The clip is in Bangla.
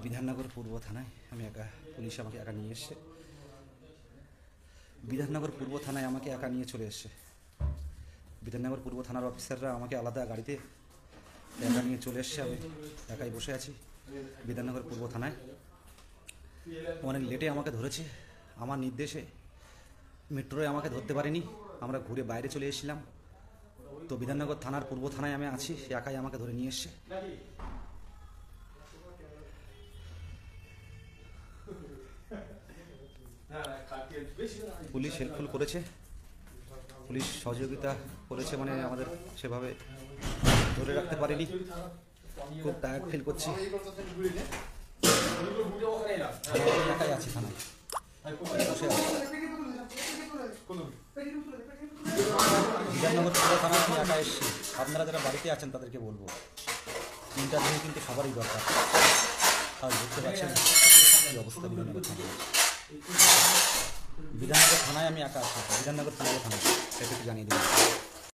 বিধাননগর পূর্ব থানায় আমি একা, পুলিশ আমাকে একা নিয়ে এসছে। বিধাননগর পূর্ব থানায় আমাকে একা নিয়ে চলে এসছে। বিধাননগর পূর্ব থানার অফিসাররা আমাকে আলাদা গাড়িতে একা নিয়ে চলে এসছে। আমি একাই বসে আছি বিধাননগর পূর্ব থানায়। অনেক লেটে আমাকে ধরেছে, আমার নির্দেশে। মেট্রোয় আমাকে ধরতে পারেনি, আমরা ঘুরে বাইরে চলে এসেছিলাম। তো বিধাননগর থানার পূর্ব থানায় আমি আছি, একাই আমাকে ধরে নিয়ে এসছে। পুলিশ হেল্পফুল করেছে, পুলিশ সহযোগিতা করেছে, মানে আমাদের সেভাবে ধরে রাখতে পারেনি। খুব টায়ার্ড ফিল করছি। একাই আছি থানায়, বসে আছি। বিধাননগর পূর্ব থানায় আমি একা এসেছি। আপনারা যারা বাড়িতে আছেন তাদেরকে বলবো, ইন্টারভিউ কিন্তু সবারই দরকার। আর বুঝতে পারছেন কী অবস্থা বিধাননগর থানায়। বিধাননগর থানায় আমি একা আছি, বিধাননগর পূর্ব থানায়, সেটা একটু জানিয়ে দিন।